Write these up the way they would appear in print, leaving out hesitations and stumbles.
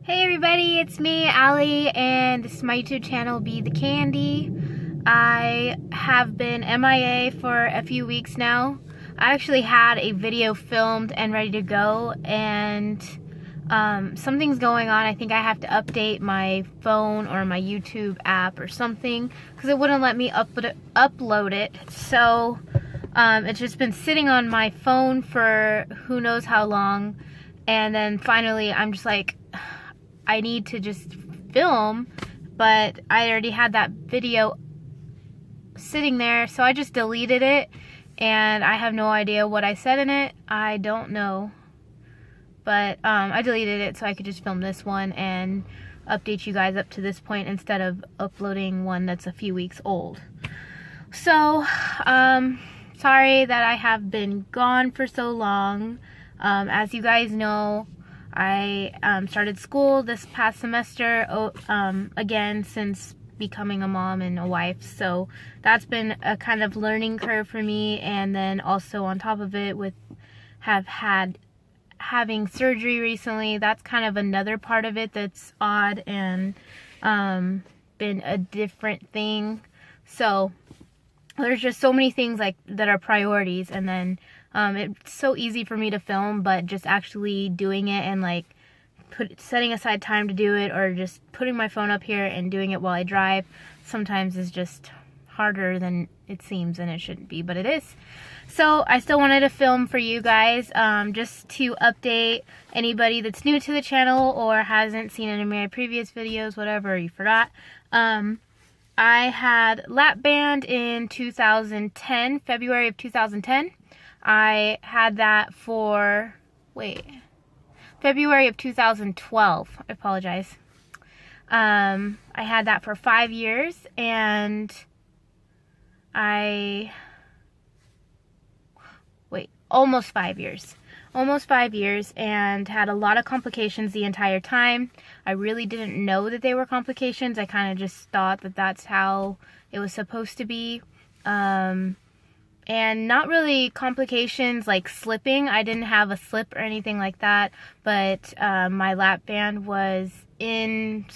Hey everybody, it's me, Allie, and this is my YouTube channel, Be The Candy. I have been MIA for a few weeks now. I actually had a video filmed and ready to go, and something's going on. I think I have to update my phone or my YouTube app or something, because it wouldn't let me upload it. So it's just been sitting on my phone for who knows how long, and then finally I'm just like, I need to just film, but I already had that video sitting there, so I just deleted it, and I have no idea what I said in it. I don't know, but I deleted it so I could just film this one and update you guys up to this point instead of uploading one that's a few weeks old. So, sorry that I have been gone for so long. As you guys know, I started school this past semester again since becoming a mom and a wife, so that's been a kind of learning curve for me. And then also on top of it, with having surgery recently, that's kind of another part of it that's odd and been a different thing. So there's just so many things like that are priorities, and then it's so easy for me to film, but just actually doing it and like setting aside time to do it, or just putting my phone up here and doing it while I drive, sometimes is just harder than it seems, and it shouldn't be, but it is. So I still wanted to film for you guys, just to update anybody that's new to the channel or hasn't seen any of my previous videos, whatever, you forgot. I had lap band in 2010, February of 2010. I had that for, February of 2012. I apologize. I had that for 5 years, and almost 5 years. Almost 5 years, and had a lot of complications the entire time. I really didn't know that they were complications. I kind of just thought that that's how it was supposed to be. And not really complications like slipping. I didn't have a slip or anything like that, but my lap band was in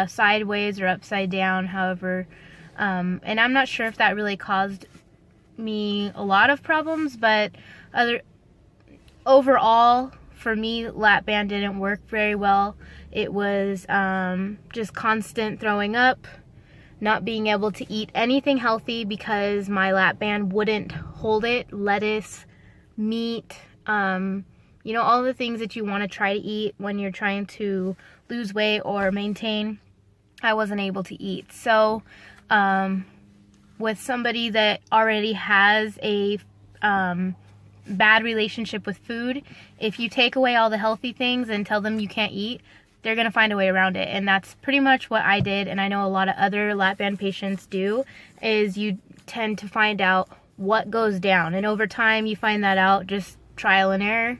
sideways or upside down, however. And I'm not sure if that really caused me a lot of problems, but overall, for me, lap band didn't work very well. It was just constant throwing up, not being able to eat anything healthy because my lap band wouldn't hold it. Lettuce, meat, you know, all the things that you want to try to eat when you're trying to lose weight or maintain, I wasn't able to eat. So, with somebody that already has a bad relationship with food, if you take away all the healthy things and tell them you can't eat, they're going to find a way around it. And that's pretty much what I did, and I know a lot of other lap band patients do, is you tend to find out what goes down, and over time you find that out, just trial and error.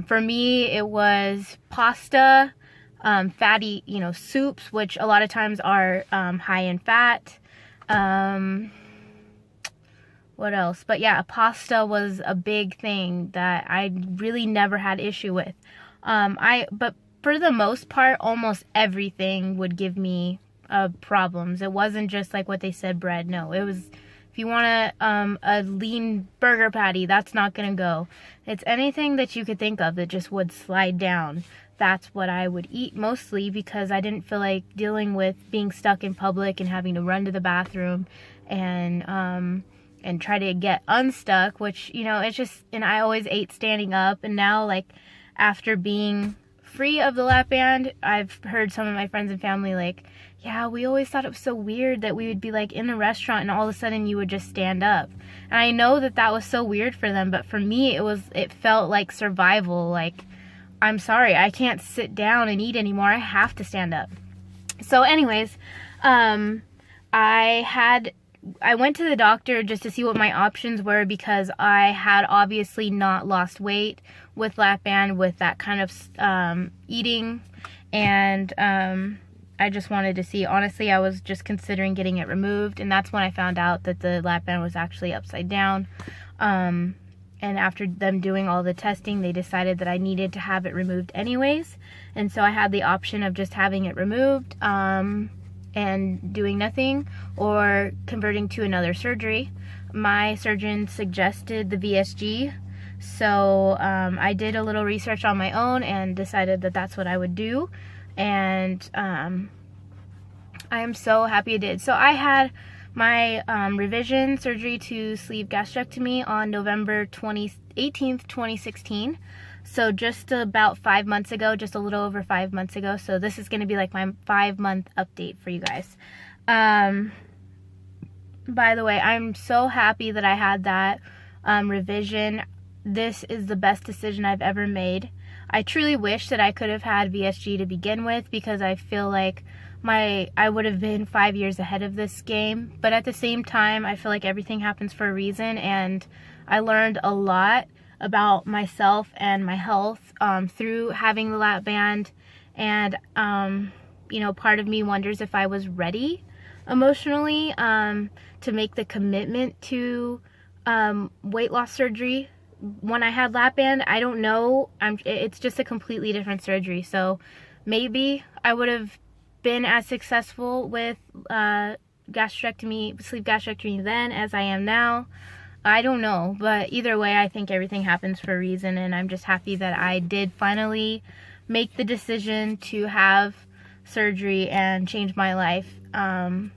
For me, it was pasta, fatty, soups, which a lot of times are high in fat. What else? But yeah, pasta was a big thing that I really never had issue with. But for the most part, almost everything would give me problems. It wasn't just like what they said, bread. No, it was, if you want a lean burger patty, that's not gonna go. It's anything that you could think of that just would slide down. That's what I would eat mostly, because I didn't feel like dealing with being stuck in public and having to run to the bathroom and try to get unstuck, which, it's just, and I always ate standing up. And now, like, after being free of the lap band, I've heard some of my friends and family like, yeah, we always thought it was so weird that we would be like in a restaurant and all of a sudden you would just stand up. And I know that that was so weird for them, but for me it felt like survival. Like, I'm sorry, I can't sit down and eat anymore, I have to stand up. So anyways, I went to the doctor just to see what my options were, because I had obviously not lost weight with lap band with that kind of eating, and I just wanted to see. Honestly, I was just considering getting it removed, and that's when I found out that the lap band was actually upside down. And after them doing all the testing, they decided that I needed to have it removed anyways. and so I had the option of just having it removed and doing nothing, or converting to another surgery. My surgeon suggested the VSG, so I did a little research on my own and decided that that's what I would do, and I am so happy I did. So I had my revision surgery to sleeve gastrectomy on November 18th, 2016. So just about 5 months ago, just a little over 5 months ago. So this is going to be like my 5-month update for you guys. By the way, I'm so happy that I had that revision. This is the best decision I've ever made. I truly wish that I could have had VSG to begin with, because I feel like I would have been 5 years ahead of this game. But at the same time, I feel like everything happens for a reason, and I learned a lot about myself and my health through having the lap band. And you know, part of me wonders if I was ready emotionally to make the commitment to weight loss surgery when I had lap band. I don't know. It's just a completely different surgery, so maybe I would have been as successful with gastrectomy, sleeve gastrectomy then as I am now. I don't know, but either way, I think everything happens for a reason, and I'm just happy that I did finally make the decision to have surgery and change my life. And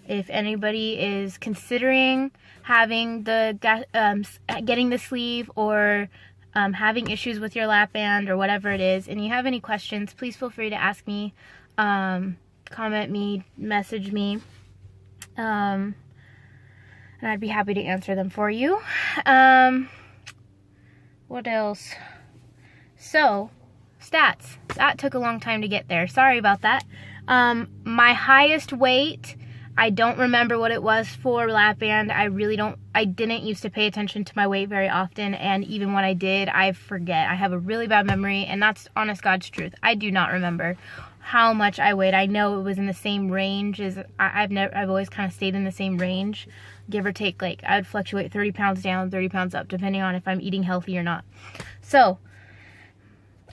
if anybody is considering having getting the sleeve, or having issues with your lap band or whatever it is, and you have any questions, please feel free to ask me, comment me, message me, and I'd be happy to answer them for you. What else? So, stats. That took a long time to get there. Sorry about that. My highest weight, I don't remember what it was for lap band. I didn't used to pay attention to my weight very often, and even when I did, I forget. I have a really bad memory, and that's honest God's truth. I do not remember how much I weighed. I know it was in the same range as I've always kind of stayed in the same range, give or take. Like, I would fluctuate 30 pounds down, 30 pounds up, depending on if I'm eating healthy or not. So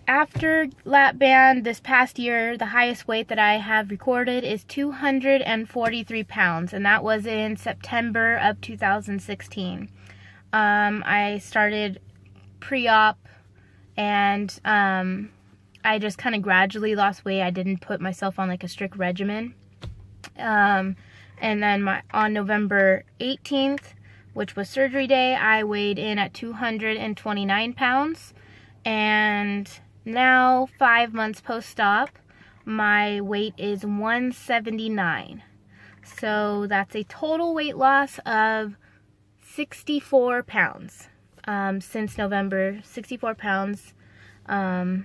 after lap band this past year, the highest weight that I have recorded is 243 pounds, and that was in September of 2016. I started pre-op, and I just kind of gradually lost weight. I didn't put myself on like a strict regimen. And then on November 18th, which was surgery day, I weighed in at 229 pounds, and now, 5 months post-op, my weight is 179. So that's a total weight loss of 64 pounds since November. 64 pounds, well,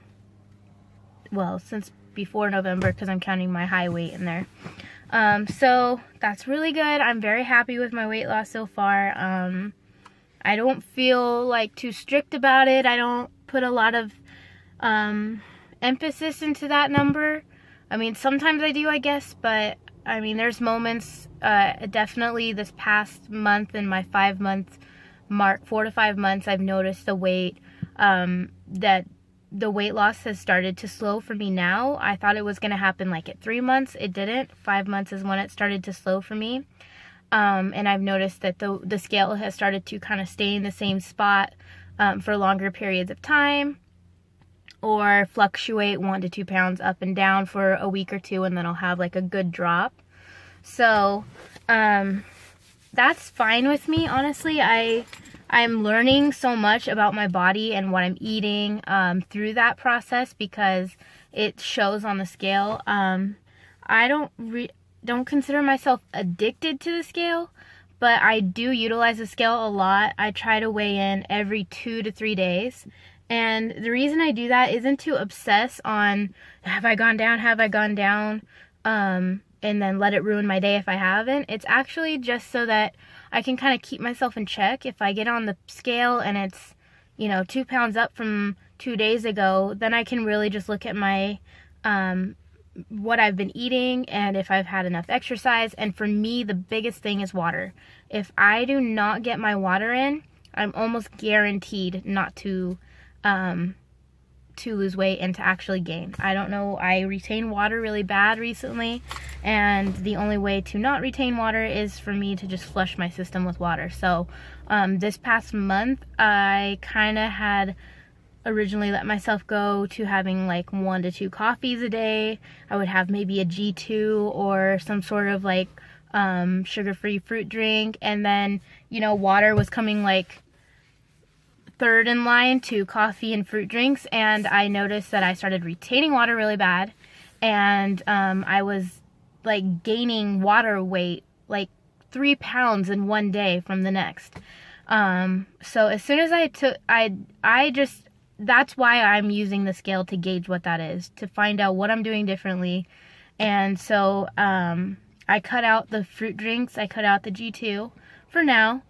since before November, because I'm counting my high weight in there. So that's really good. I'm very happy with my weight loss so far. I don't feel like too strict about it. I don't put a lot of emphasis into that number. I mean, sometimes I do, I guess, but I mean, there's moments, definitely this past month in my 5-month mark, 4 to 5 months, I've noticed the weight, that the weight loss has started to slow for me now. I thought it was going to happen like at 3 months. It didn't. 5 months is when it started to slow for me. And I've noticed that the scale has started to kind of stay in the same spot for longer periods of time, or fluctuate 1 to 2 pounds up and down for a week or two, and then I'll have like a good drop. So that's fine with me, honestly. I'm learning so much about my body and what I'm eating through that process, because it shows on the scale. I don't consider myself addicted to the scale, but I do utilize the scale a lot. I try to weigh in every 2 to 3 days. And the reason I do that isn't to obsess on, have I gone down, and then let it ruin my day if I haven't. It's actually just so that I can kind of keep myself in check. If I get on the scale and it's, 2 pounds up from 2 days ago, then I can really just look at my, what I've been eating and if I've had enough exercise. And for me, the biggest thing is water. If I do not get my water in, I'm almost guaranteed not to to lose weight and to actually gain. I don't know, I retain water really bad recently, and the only way to not retain water is for me to just flush my system with water. So this past month I kind of had originally let myself go to having like 1 to 2 coffees a day. I would have maybe a G2 or some sort of like sugar-free fruit drink, and then, you know, water was coming like third in line to coffee and fruit drinks, and I noticed that I started retaining water really bad, and I was like gaining water weight like 3 pounds in one day from the next. So as soon as I took, I just, that's why I'm using the scale to gauge what that is, to find out what I'm doing differently. And so I cut out the fruit drinks, I cut out the G2 for now,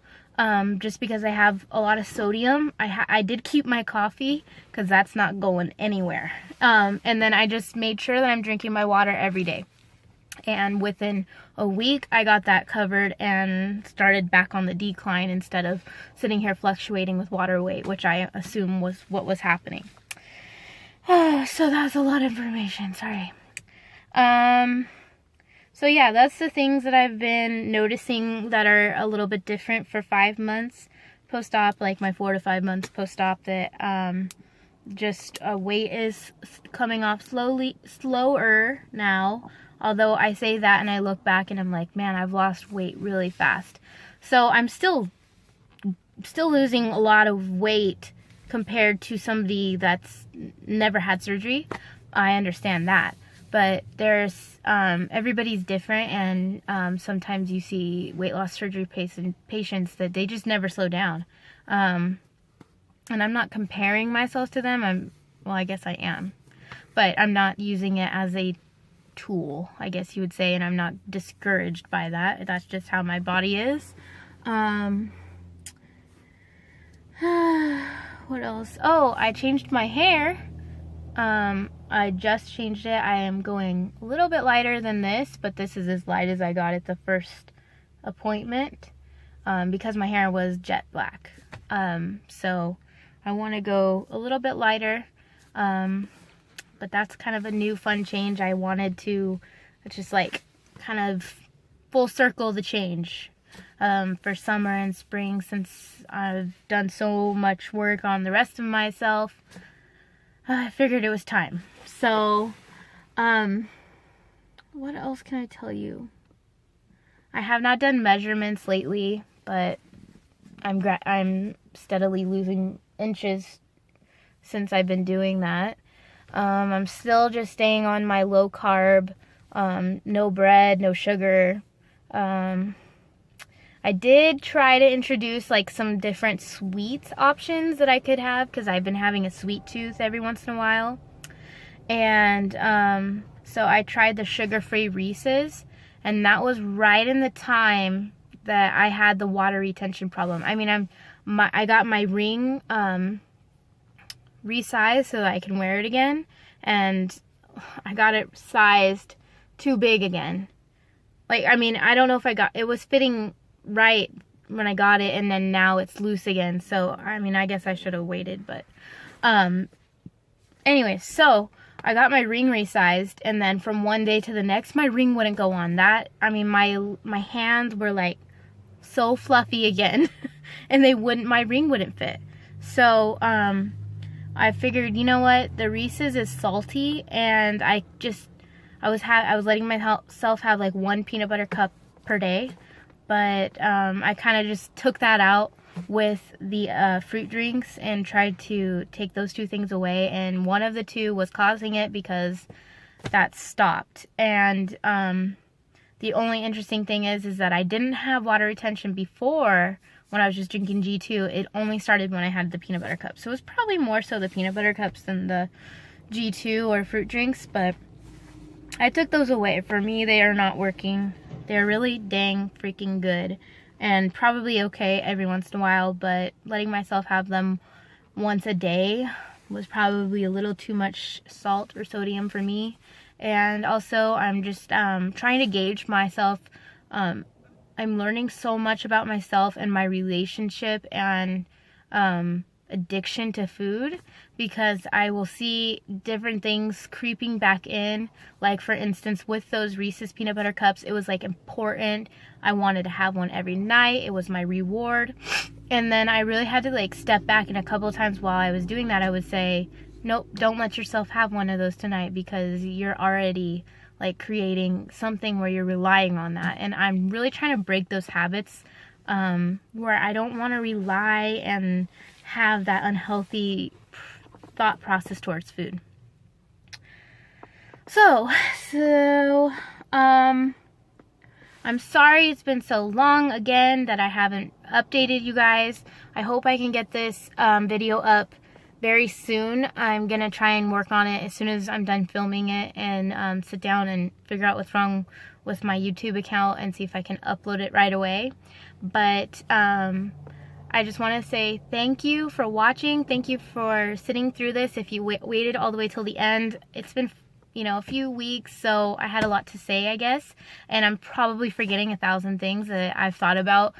just because I have a lot of sodium. I did keep my coffee because that's not going anywhere. And then I just made sure that I'm drinking my water every day. And within a week, I got that covered and started back on the decline instead of sitting here fluctuating with water weight, which I assume was what was happening. So that was a lot of information, sorry. So yeah, that's the things that I've been noticing that are a little bit different for 5 months post-op, like my 4 to 5 months post-op, that just weight is coming off slower now. Although I say that and I look back and I'm like, man, I've lost weight really fast. So I'm still losing a lot of weight compared to somebody that's never had surgery. I understand that. But there's, everybody's different, and sometimes you see weight loss surgery patients that they just never slow down. And I'm not comparing myself to them. Well, I guess I am. But I'm not using it as a tool, I guess you would say, and I'm not discouraged by that. That's just how my body is. What else? Oh, I changed my hair. I just changed it. I am going a little bit lighter than this, but this is as light as I got at the first appointment, because my hair was jet black. So I want to go a little bit lighter, but that's kind of a new fun change. I wanted to just like kind of full circle the change for summer and spring, since I've done so much work on the rest of myself. I figured it was time. So, what else can I tell you? I have not done measurements lately, but I'm steadily losing inches since I've been doing that. I'm still just staying on my low carb, no bread, no sugar. I did try to introduce like some different sweets options that I could have, because I've been having a sweet tooth every once in a while. And so I tried the sugar-free Reese's, and that was right in the time that I had the water retention problem. I mean, I got my ring resized so that I can wear it again, and I got it sized too big again. Like, I mean, I don't know if it was fitting right when I got it, and then now it's loose again. So, I mean, I guess I should have waited, but anyway, so I got my ring resized, and then from one day to the next, my ring wouldn't go on. That, I mean, my hands were like so fluffy again, and my ring wouldn't fit. So I figured, you know what, the Reese's is salty, and I was letting myself have like 1 peanut butter cup per day, but I kind of just took that out with the fruit drinks and tried to take those 2 things away, and one of the 2 was causing it because that stopped. And the only interesting thing is that I didn't have water retention before when I was just drinking G2. It only started when I had the peanut butter cups. So it was probably more so the peanut butter cups than the G2 or fruit drinks, but I took those away. For me, they are not working. They're really dang freaking good, and probably okay every once in a while, but letting myself have them once a day was probably a little too much salt or sodium for me. And also, I'm just trying to gauge myself. I'm learning so much about myself and my relationship and addiction to food, because I will see different things creeping back in. Like, for instance, with those Reese's peanut butter cups, it was like important. I wanted to have one every night. It was my reward. And then I really had to like step back, and a couple of times while I was doing that, I would say, nope, don't let yourself have one of those tonight, because you're already like creating something where you're relying on that. And I'm really trying to break those habits where I don't want to rely and have that unhealthy thought process towards food. So I'm sorry it's been so long again that I haven't updated you guys. I hope I can get this video up very soon. I'm gonna try and work on it as soon as I'm done filming it, and sit down and figure out what's wrong with my YouTube account and see if I can upload it right away. But I just want to say thank you for watching. Thank you for sitting through this. If you waited all the way till the end, it's been, you know, a few weeks, so I had a lot to say, I guess, and I'm probably forgetting 1,000 things that I've thought about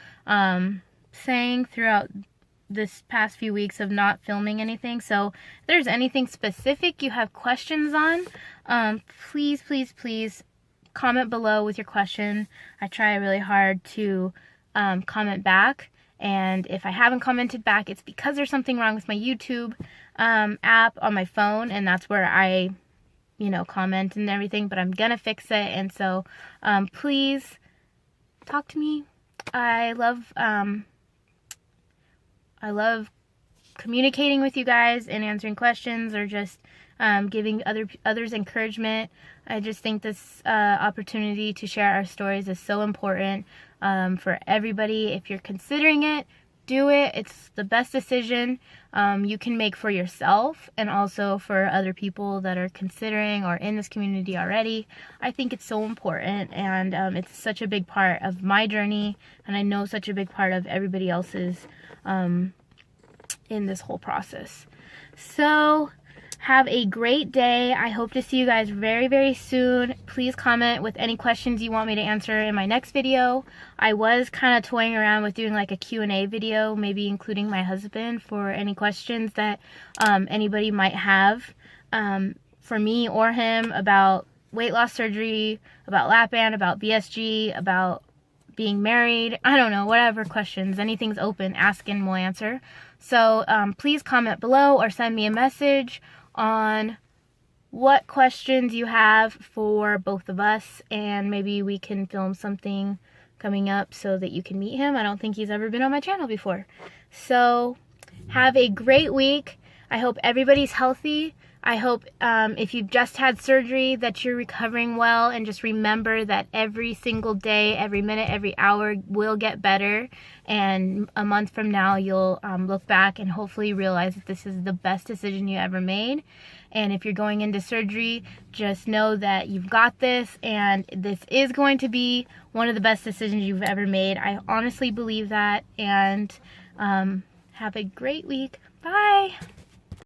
saying throughout this past few weeks of not filming anything. So if there's anything specific you have questions on, please comment below with your question. I try really hard to comment back, and if I haven't commented back, it's because there's something wrong with my YouTube app on my phone, and that's where I, you know, comment and everything, but I'm gonna fix it. And so please talk to me. I love communicating with you guys and answering questions, or just giving others encouragement. I just think this opportunity to share our stories is so important for everybody. If you're considering it, do it. It's the best decision you can make for yourself, and also for other people that are considering or in this community already. I think it's so important, and it's such a big part of my journey, and I know such a big part of everybody else's in this whole process. So have a great day. I hope to see you guys very, very soon. Please comment with any questions you want me to answer in my next video. I was kind of toying around with doing like a Q&A video, maybe including my husband, for any questions that anybody might have for me or him about weight loss surgery, about lap band, about VSG, about being married. I don't know, whatever questions, anything's open, ask and we'll answer. So please comment below or send me a message on what questions you have for both of us, and maybe we can film something coming up so that you can meet him. I don't think he's ever been on my channel before. So have a great week. I hope everybody's healthy. I hope if you've just had surgery that you're recovering well, and just remember that every single day, every minute, every hour will get better, and a month from now you'll look back and hopefully realize that this is the best decision you ever made. And if you're going into surgery, just know that you've got this, and this is going to be one of the best decisions you've ever made. I honestly believe that. And have a great week. Bye.